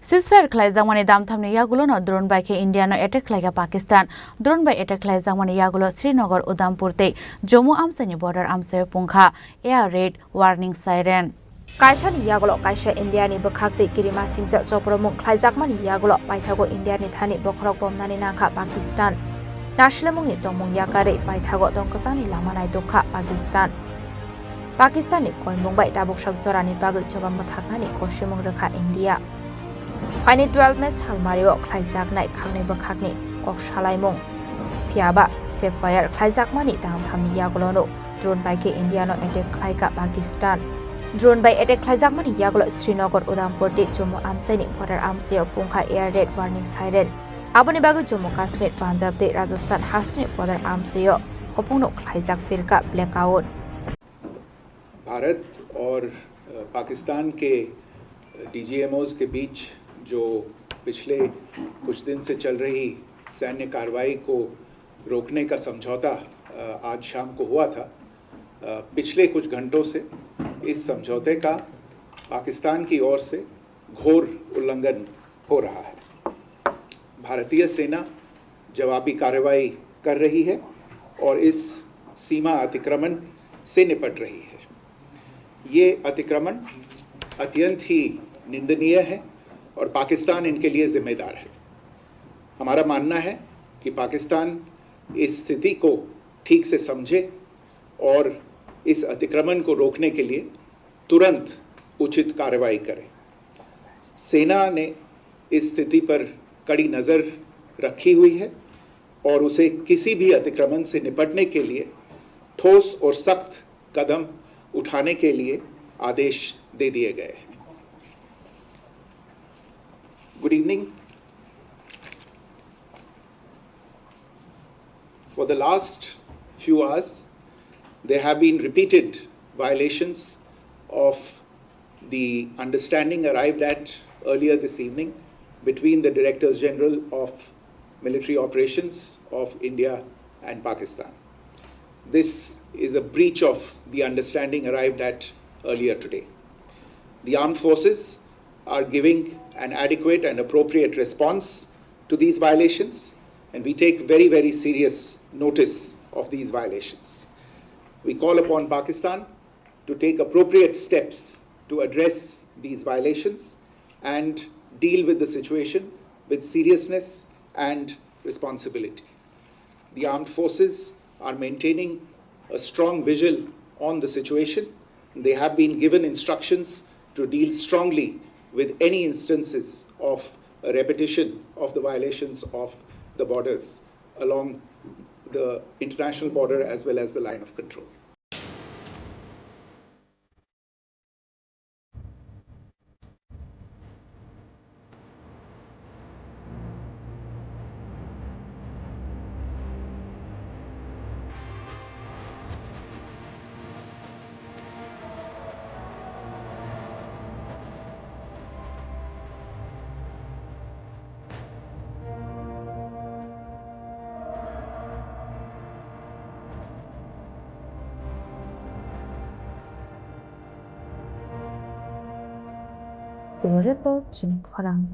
Ceaesfire Khlaijakmani Damtham ni Yakulo noDrone baikhe India no attack Khlaiga Pakistan drone by attack Khlaijakmani Yakulo Srinagar Udhampur te Jammu Amsani border Amsayo Pungkha air raid warning siren Kaisa ni Yakulo Kaisa India ni bakhakte kirima singja chopromung Khlaijakmani Yakulo paithago India ni thani bokhorok bomnani nangkha Pakistan Nashlemung ni tongmung yakare paithago tongkasani lamanai dokha Pakistan ni koimung bai tabuk saksora ni bagui chobam mathaknani koshimung rekha India Final 12 match halmario Khlaijaknai khangnai bakhakni kok salaimung Fiaba Ceaesfire Khlaijakmani Damtham ni Yakulo no drone baikhe India no attack Khlaiga Pakistan Drone by attack Khlaijakmani Yakulo Srinagar Udhampur te Jammu Amsani border Amsayo Pungkha air raid warning siren Aboni bagu Jammu Kashmir Punjab te Rajasthan Hasni border Amsayo hopungno Khlaijak firka blackout Bharat और पाकिस्तान के डीजीएमओज के बीच जो पिछले कुछ दिन से चल रही सैन्य कार्रवाई को रोकने का समझौता आज शाम को हुआ था पिछले कुछ घंटों से इस समझौते का पाकिस्तान की ओर से घोर उल्लंघन हो रहा है भारतीय सेना जवाबी कार्रवाई कर रही है और इस सीमा अतिक्रमण से निपट रही है ये अतिक्रमण अत्यंत ही निंदनीय है और पाकिस्तान इनके लिए जिम्मेदार है हमारा मानना है कि पाकिस्तान इस स्थिति को ठीक से समझे और इस अतिक्रमण को रोकने के लिए तुरंत उचित कार्रवाई करे सेना ने इस स्थिति पर कड़ी नज़र रखी हुई है और उसे किसी भी अतिक्रमण से निपटने के लिए ठोस और सख्त कदम उठाने के लिए आदेश दे दिए गए हैं good evening For the last few hours there have been repeated violations of the understanding arrived at earlier this evening between the Directors General of Military Operations of India and Pakistan. This is a breach of the understanding arrived at earlier today. The armed forces are giving an adequate and appropriate response to these violations, and we take very, very serious notice of these violations. We call upon Pakistan to take appropriate steps to address these violations and deal with the situation with seriousness and responsibility. The armed forces are maintaining a strong vigil on the situation. They have been given instructions to deal strongly with any instances of a repetition of the violations of the borders along the international border as well as the line of control. Report Chini Khorang.